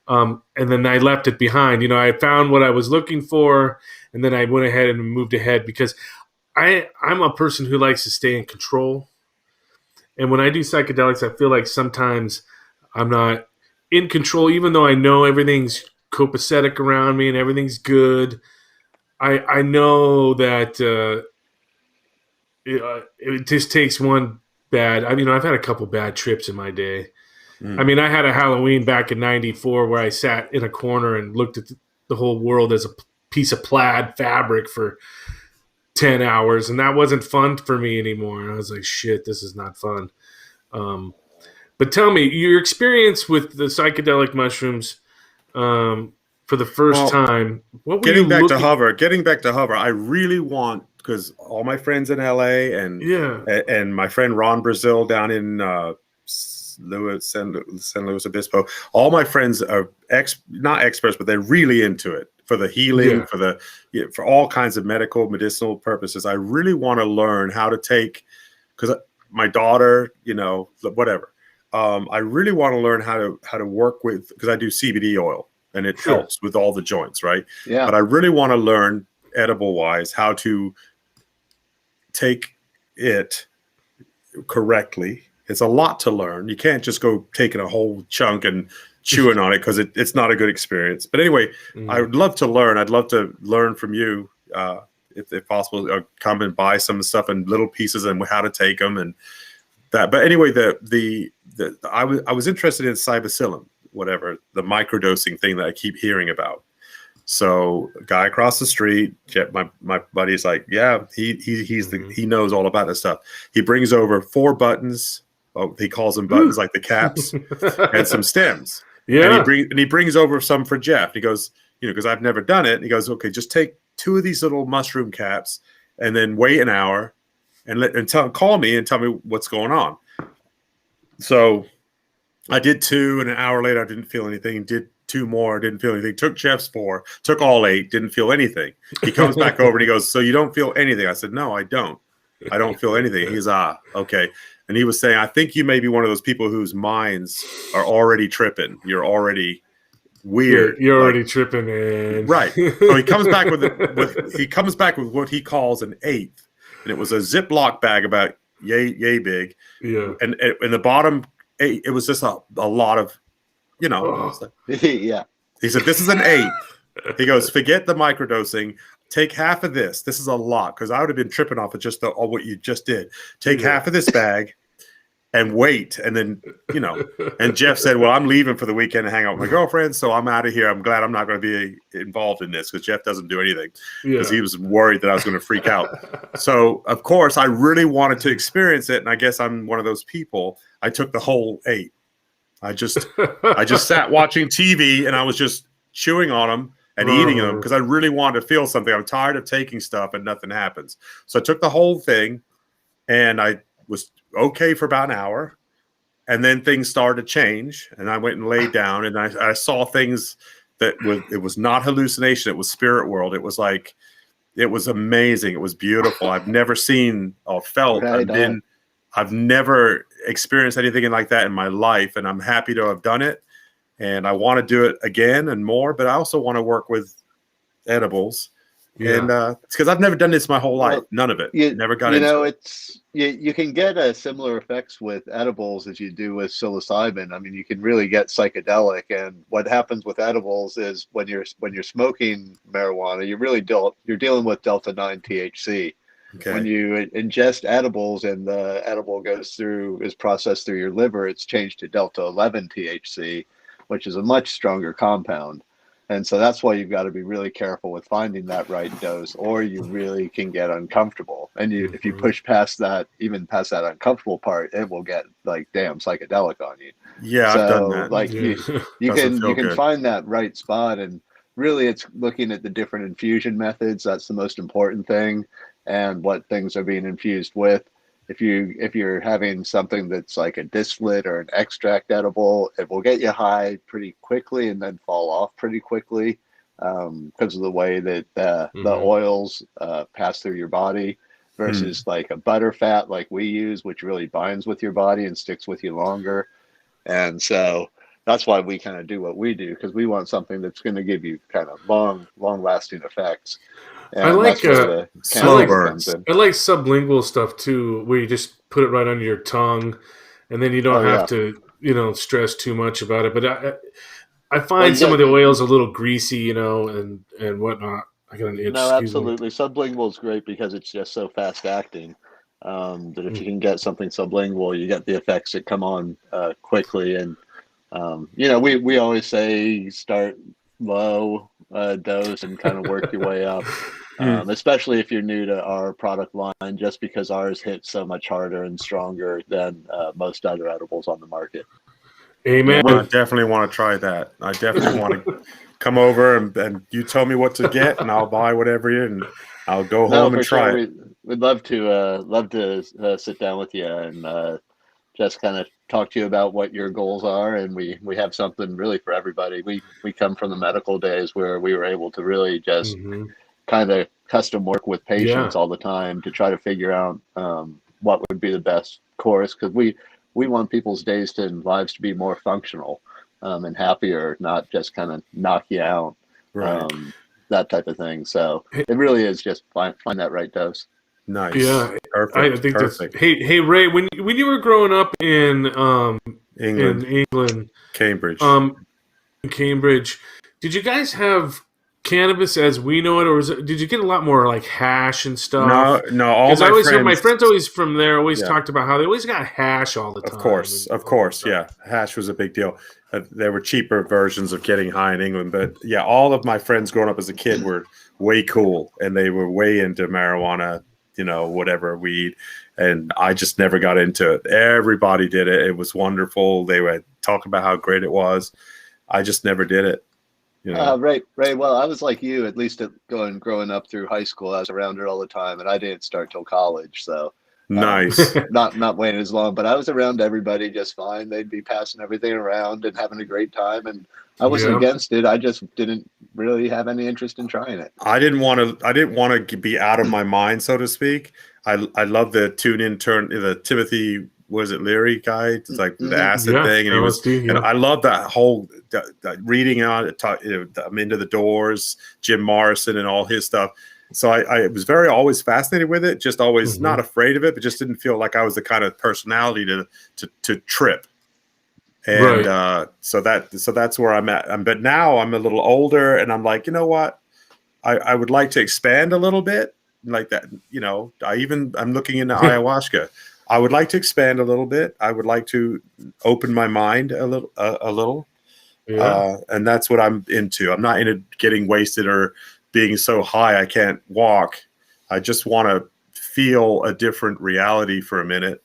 And then I left it behind. I found what I was looking for, and then I went ahead and moved ahead because I'm a person who likes to stay in control. And when I do psychedelics, I feel like sometimes I'm not in control, even though I know everything's copacetic around me and everything's good. I know that it just takes one bad. I've had a couple bad trips in my day. Mm. I had a Halloween back in '94 where I sat in a corner and looked at the whole world as a piece of plaid fabric for 10 hours, and that wasn't fun for me anymore. And I was like, shit, this is not fun. Um, but tell me, your experience with the psychedelic mushrooms for the first Well, time, what were you looking? getting back to hover, I really want, because all my friends in LA, Yeah, and my friend Ron Brazil down in San Luis Obispo, all my friends are not experts, but they're really into it for the healing, yeah, for all kinds of medicinal purposes. I really want to learn how to take, because my daughter, whatever. I really want to learn how to work with, because I do CBD oil, and it sure. helps with all the joints, right? Yeah. But I really want to learn edible wise how to take it correctly It's a lot to learn. You can't just go taking a whole chunk and chewing on it because it's not a good experience. But anyway, I would love to learn. I'd love to learn from you, if possible, or come and buy some stuff in little pieces and how to take them and that. But anyway, I was interested in psilocybin, whatever, the microdosing thing that I keep hearing about. So a guy across the street, my buddy's like, yeah, he knows all about this stuff. He brings over 4 buttons. Oh, he calls them buttons, like the caps, and some stems. Yeah. And he brings over some for Jeff. He goes, because I've never done it. And he goes, okay, just take 2 of these little mushroom caps and then wait an hour and call me and tell me what's going on. So I did 2, and an hour later I didn't feel anything. Did 2 more, didn't feel anything. Took Jeff's 4, took all 8, didn't feel anything. He comes back over and he goes, so you don't feel anything? I said, no, I don't. I don't feel anything. He's okay. And he was saying, I think you may be one of those people whose minds are already tripping. You're already weird. You're already tripping, man. Right. So he comes back with what he calls an 8th, and it was a Ziploc bag about yay big. Yeah. And in the bottom 8, it was just a lot of, Yeah. He said, this is an 8th. He goes, forget the microdosing. Take half of this. This is a lot, because I would have been tripping off of just what you just did. Take half of this bag and wait. And then, and Jeff said, well, I'm leaving for the weekend to hang out with my girlfriend, so I'm out of here. I'm glad I'm not going to be involved in this, because Jeff doesn't do anything, because he was worried that I was going to freak out. So, of course, I really wanted to experience it, and I guess I'm one of those people. I took the whole 8. I just sat watching TV, and I was just chewing on them and eating them because I really wanted to feel something. I'm tired of taking stuff and nothing happens. So I took the whole thing, and I was okay for about an hour, and then things started to change, and I went and laid down, and I saw things that it was not hallucination. It was spirit world. It was like, it was amazing. It was beautiful. I've never seen or felt. I've never experienced anything like that in my life, and I'm happy to have done it. And I want to do it again and more, but I also want to work with edibles. Yeah. And it's because I've never done this my whole life. None of it. Never got into it. You can get similar effects with edibles as you do with psilocybin. I mean, you can really get psychedelic. And what happens with edibles is when you're smoking marijuana, you're dealing with delta 9 THC. Okay. When you ingest edibles and the edible is processed through your liver, it's changed to delta 11 THC, which is a much stronger compound. And so that's why you've got to be really careful with finding that right dose, or you really can get uncomfortable. And if you push past that uncomfortable part, it will get like damn psychedelic on you. Yeah, so, I've done that. Like you can find that right spot, and really it's looking at the different infusion methods. That's the most important thing, and what things are being infused with. If you're having something that's like a distillate or an extract edible, it will get you high pretty quickly and then fall off pretty quickly because of the way that the oils pass through your body versus like a butter fat like we use, which really binds with your body and sticks with you longer. And so that's why we kind of do what we do, because we want something that's going to give you kind of long lasting effects. And I like slow burns. I like sublingual stuff too, where you just put it right under your tongue, and then you don't have to, stress too much about it. But I find some of the oils a little greasy, and whatnot. I got an itch. No, absolutely. Sublingual is great because it's just so fast acting. That if you can get something sublingual, you get the effects that come on quickly. And we always say start low dose and kind of work your way up, especially if you're new to our product line, just because ours hits so much harder and stronger than most other edibles on the market. Amen. I definitely want to try that. I definitely want to come over and you tell me what to get, and I'll buy whatever and I'll go home and try it. We'd love to sit down with you and just kind of talk to you about what your goals are, and we have something really for everybody. We come from the medical days where we were able to really just kind of custom work with patients all the time to try to figure out what would be the best course, because we want people's days and lives to be more functional and happier, not just kind of knock you out, that type of thing. So it really is just find that right dose. Nice. Yeah, I Perfect. think that's. Perfect. Hey, Ray, when you were growing up in England, England, Cambridge. um, in Cambridge, did you guys have cannabis as we know it, or did you get a lot more like hash and No, stuff? no, all Because I my always heard my friends. friends always from there always Yeah. talked about how they always got hash all the time and Of all that course, stuff. yeah. Hash was a big deal. There were cheaper versions of getting high in England, but yeah, all of my friends growing up as a kid were way cool, and they were way into marijuana, whatever weed, and I just never got into it. Everybody did it. It was wonderful. They would talk about how great it was. I just never did it. Ray. Well, I was like you, at least growing up through high school. I was around it all the time, and I didn't start till college, so Nice. not waiting as long. But I was around everybody just fine. They'd be passing everything around and having a great time, and I wasn't Yeah, against it. I just didn't really have any interest in trying it. I didn't want to. I didn't want to be out of my mind, so to speak. I love the tune in turn the Timothy was it Leary guy. It's like the Mm-hmm. acid yeah, thing, and LSD. and Yeah, I love that whole reading on it. I'm into the Doors, Jim Morrison, and all his stuff. So I was very always fascinated with it. Just always hmm not afraid of it, but just didn't feel like I was the kind of personality to trip. And right. so that's where I'm at. But now I'm a little older, and I'm like, you know what? I would like to expand a little bit, like that. I'm looking into ayahuasca. I would like to expand a little bit. I would like to open my mind a little, Yeah, and that's what I'm into. I'm not into getting wasted or being so high I can't walk. I just want to feel a different reality for a minute,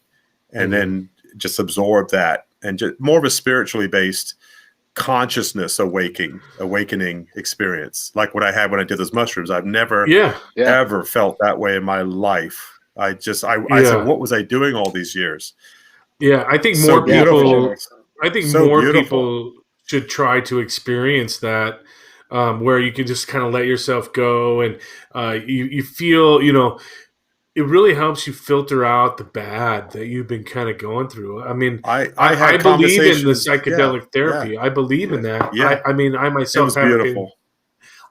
and hmm then just absorb that, and just more of a spiritually based consciousness awakening experience, like what I had when I did those mushrooms. I've never yeah, Yeah, ever felt that way in my life. I said, yeah, what was I doing all these years? yeah. I think So more yeah, for beautiful. people. sure. I think So more beautiful. people should try to experience that, where you can just kind of let yourself go and you feel it really helps you filter out the bad that you've been kind of going through. I mean, I I had believe in the conversations. Yeah, psychedelic yeah, therapy. I believe in that. yeah. I mean, I It myself was haven't been. beautiful.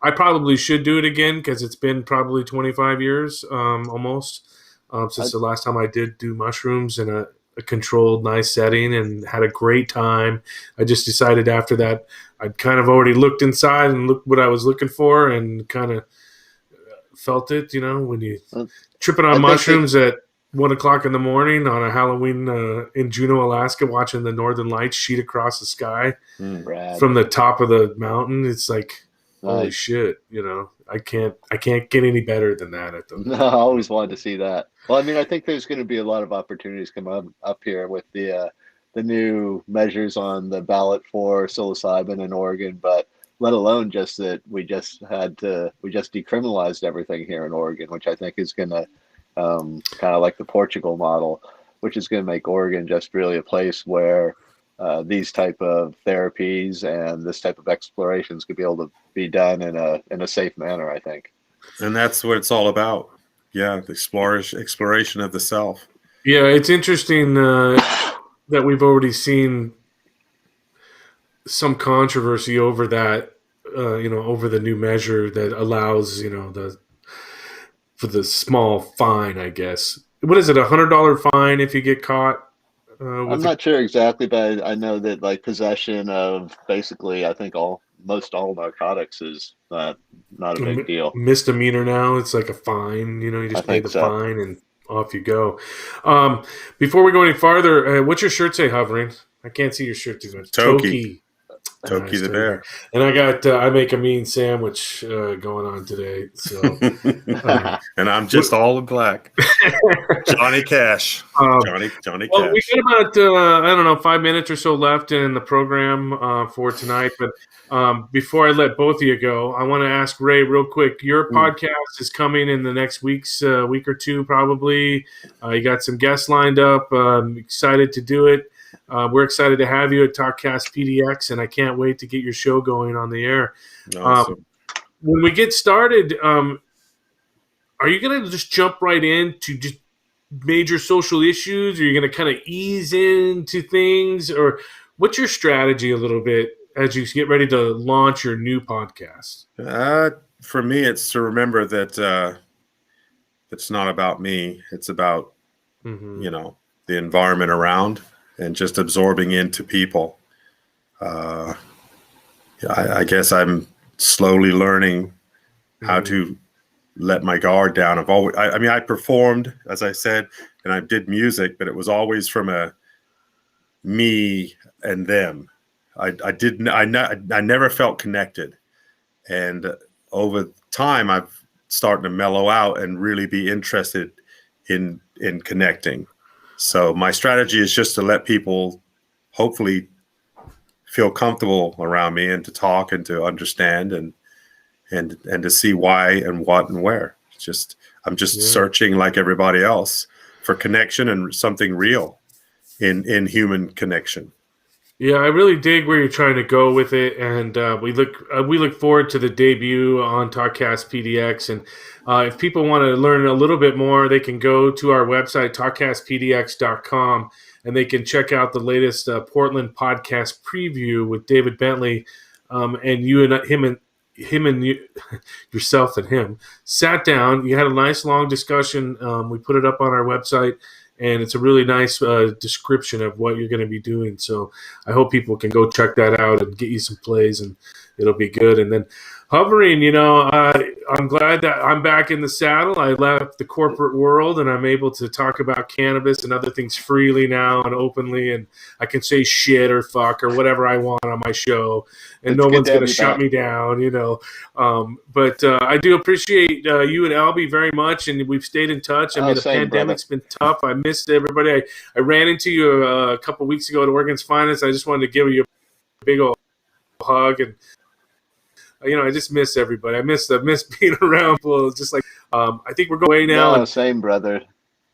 I probably should do it again because it's been probably 25 years almost I, since the last time I did do mushrooms in a controlled, nice setting and had a great time. I just decided after that I'd kind of already looked inside and looked what I was looking for and kind of felt it. When you tripping on I think that mushrooms at 1 o'clock in the morning on a Halloween in Juneau, Alaska, watching the northern lights sheet across the sky Mm. rad, from the top of the mountain. It's like, holy nice. shit, I can't get any better than that at the No, I always wanted to see that. Well, I mean, I think there's going to be a lot of opportunities coming up here with the new measures on the ballot for psilocybin in Oregon, but let alone just that we just decriminalized everything here in Oregon, which I think is going to kind of like the Portugal model, which is going to make Oregon just really a place where these type of therapies and this type of explorations could be able to be done in a safe manner, I think. And that's what it's all about. Yeah, the exploration of the self. Yeah, it's interesting that we've already seen some controversy over that. Over the new measure that allows the for the small fine, I guess. What is it? $100 fine if you get caught I'm with a not sure exactly, but I know that like possession of basically, I think most all narcotics is not a big deal. misdemeanor now. It's like a fine. You I just pay think the so. fine and off you go. Before we go any farther, what's your shirt say, hovering? I can't see your shirt too much. Toki. Toki. Toki Nice the Toki. bear. And I make a mean sandwich going on today. So, um, And I'm what, just all in black. Johnny Cash. um, Johnny well, we Cash. got about I don't know 5 minutes or so left in the program for tonight. But before I let both of you go, I want to ask Ray real quick. Your Mm. podcast is coming in the next week or two, probably. You got some guests lined up. Excited to do it. We're excited to have you at TalkCast PDX, and I can't wait to get your show going on the air. Awesome. When we get started, are you going to just jump right into just major social issues? Or are you going to kind of ease into things? Or what's your strategy a little bit as you get ready to launch your new podcast? For me, it's to remember that it's not about me. It's about, Mm-hmm. you know, the environment around and just absorbing into people. Uh, I guess I'm slowly learning how Mm-hmm. to let my guard down. I mean, I performed, as I said, and I did music, but it was always from a me and them. I never felt connected. And over time, I've started to mellow out and really be interested in connecting. So my strategy is just to let people hopefully feel comfortable around me and to talk and to understand and to see why and what and where. It's just I'm just Yeah. searching like everybody else for connection and something real in human connection. Yeah, I really dig where you're trying to go with it, and we look forward to the debut on Talkcast PDX. And if people want to learn a little bit more, they can go to our website talkcastpdx.com, and they can check out the latest Portland podcast preview with David Bentley, and him and you, yourself and him sat down. You had a nice long discussion. We put it up on our website, and it's a really nice description of what you're going to be doing. So I hope people can go check that out and get you some plays, and it'll be good. And then hovering, I'm glad that I'm back in the saddle. I left the corporate world, and I'm able to talk about cannabis and other things freely now and openly, and I can say shit or fuck or whatever I want on my show, and It's no good one's to going have to you shut back. me down, But I do appreciate you and Albie very much, and we've stayed in touch. I mean, the Same, brother. pandemic's been tough. I missed everybody. I ran into you a couple weeks ago at Oregon's Finest. I just wanted to give you a big old hug, and I just miss everybody. I miss being around people. It's just like I think we're going away now, No, same, brother.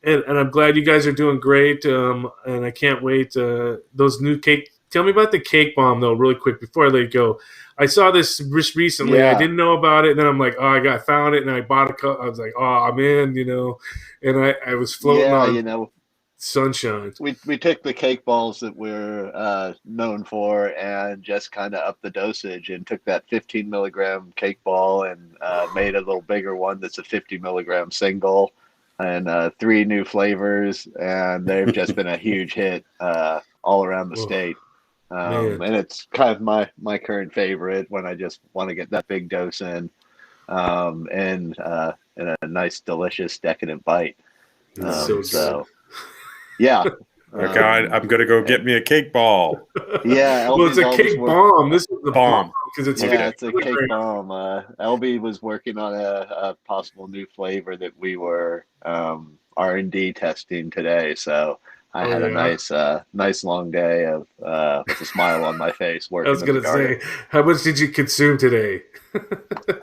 and I'm glad you guys are doing great. And I can't wait. Those new cake. Tell me about the cake bomb though, really quick before I let you go. I saw this just recently. I Yeah, didn't know about it, and then I'm like, oh, I found it, and I bought a cup. I was like, oh, I'm in, and I was floating yeah. on sunshine. We took the cake balls that we're known for and just kind of upped the dosage and took that 15 milligram cake ball and made a little bigger one that's a 50 milligram single and 3 new flavors, and they've just been a huge hit all around the Oh, state. man, And it's kind of my current favorite when I just want to get that big dose in, and a nice, delicious, decadent bite. it's so Nice. good. So yeah. Okay, Um, I'm gonna go get me a cake ball. yeah, Well, it's LB's a always cake bomb. This is the bomb Bomb. because it's yeah, 50 Okay. it's a cake milligrams. bomb. LB was working on a possible new flavor that we were R&D testing today, so I Oh had a yeah. nice long day of with a smile on my face I working was in the gonna garden. say, how much did you consume today?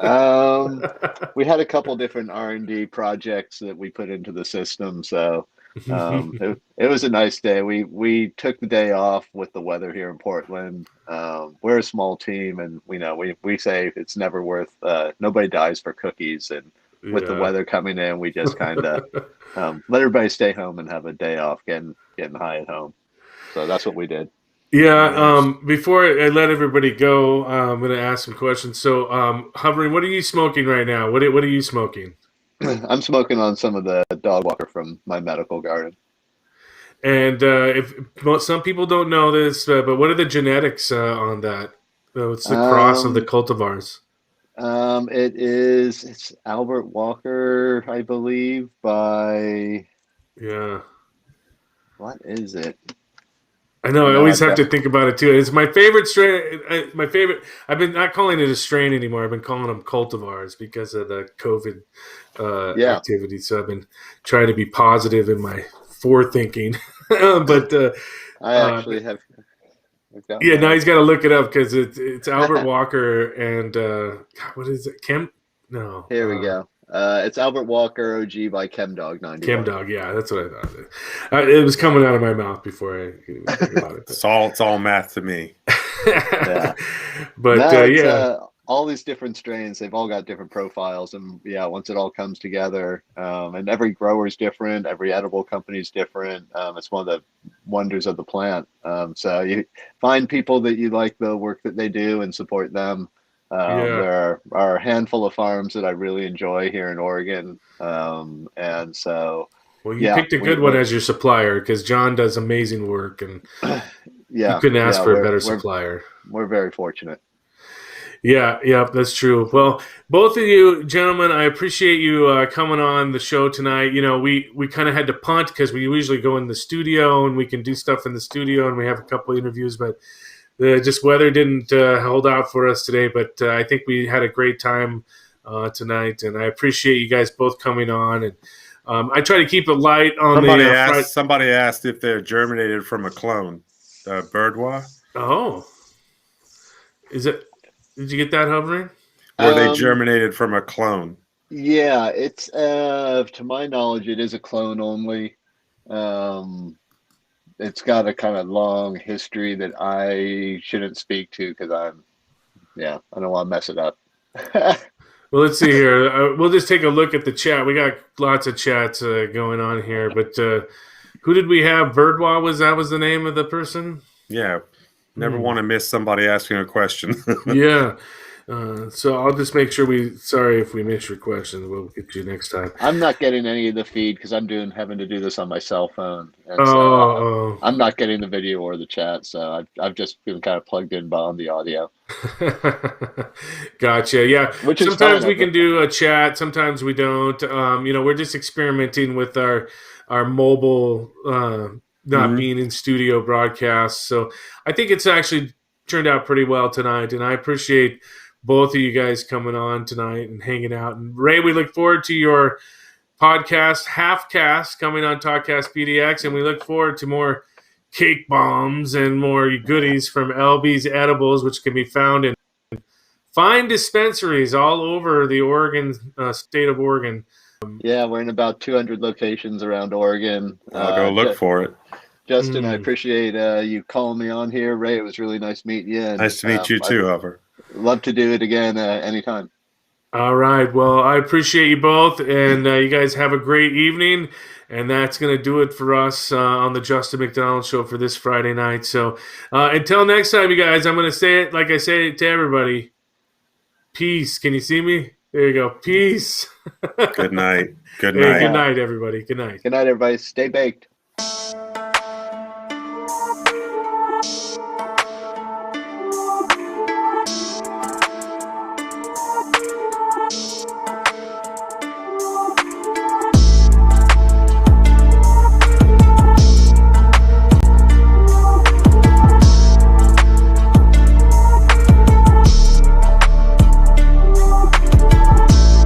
Um, we had a couple different R&D projects that we put into the system, so it was a nice day. We took the day off with the weather here in Portland. We're a small team, and we say it's never worth. Nobody dies for cookies, and with the Yeah. weather coming in, we just kind of let everybody stay home and have a day off, getting high at home. So that's what we did. Yeah. Nice. Before I let everybody go, I'm going to ask some questions. So, hovering, what are you smoking right now? What are you smoking? I'm smoking on some of the dog walker from my medical garden. And if some people don't know this, but what are the genetics on that? What's the cross of the Um, cultivars? it's Albert Walker, I believe, by Yeah. what is it? I know. I I know always I've have to got think about it too. It's my favorite strain. My favorite. I've been not calling it a strain anymore. I've been calling them cultivars because of the COVID yeah. activity. So I've been trying to be positive in my forethinking. but I actually have I've got yeah, now mine. he's got to look it up because it's Albert Walker and God, what is it? Chem? No, Here we go. It's Albert Walker OG by ChemDog Chem 91. Dog. Yeah, that's what I thought. It was coming out of my mouth before I could even think about it. It's all math to me. Yeah. But No, it's yeah. all these different strains. They've all got different profiles, and yeah, once it all comes together, and every grower is different, every edible company is different. It's one of the wonders of the plant. So you find people that you like the work that they do and support them. Yeah. There are a handful of farms that I really enjoy here in Oregon, and so Well, you yeah, picked a good one as your supplier because John does amazing work, and you yeah, couldn't ask yeah, for a better supplier. we're very fortunate. Yeah, yeah, that's true. Well, both of you gentlemen, I appreciate you coming on the show tonight. You know, we kind of had to punt because we usually go in the studio and we can do stuff in the studio, and we have a couple interviews, but the just weather didn't hold out for us today. But I think we had a great time tonight, and I appreciate you guys both coming on. And I try to keep it light on the Friday. Somebody asked if they're germinated from a clone. Birdwa? Oh, is it? Did you get that, Hovering? Were they Um, germinated from a clone? yeah, it's to my knowledge, it is a clone only. Um, it's got a kind of long history that I shouldn't speak to because I don't want to mess it up. Well, let's see here. We'll just take a look at the chat. We got lots of chats going on here, but who did we have? Birdwa was the name of the person? Yeah. Never want to miss somebody asking a question. Yeah. So I'll just make sure sorry if we miss your question. We'll get you next time. I'm not getting any of the feed because having to do this on my cell phone, and Oh, I'm not getting the video or the chat. So I've just been kind of plugged in on the audio, Gotcha. Yeah. which is Sometimes fine. we can do a chat. Sometimes we don't. We're just experimenting with our mobile, not being in studio broadcasts. So I think it's actually turned out pretty well tonight, and I appreciate both of you guys coming on tonight and hanging out. And Ray, we look forward to your podcast, Half Cast, coming on Talkcast PDX, and we look forward to more cake bombs and more goodies from LB's Edibles, which can be found in fine dispensaries all over the Oregon state of Oregon. Yeah, we're in about 200 locations around Oregon. I'll go look for it. Justin, I appreciate you calling me on here. Ray, it was really nice meeting you. And, nice to meet you too, Hover. Love to do it again anytime. All right. Well, I appreciate you both, and you guys have a great evening. And that's going to do it for us on the Justin McDonald Show for this Friday night. So until next time, you guys, I'm going to say it like I say it to everybody. Peace. Can you see me? There you go. Peace. Good night. Good Hey, night. good night, everybody. Good night. Good night, everybody. Stay baked.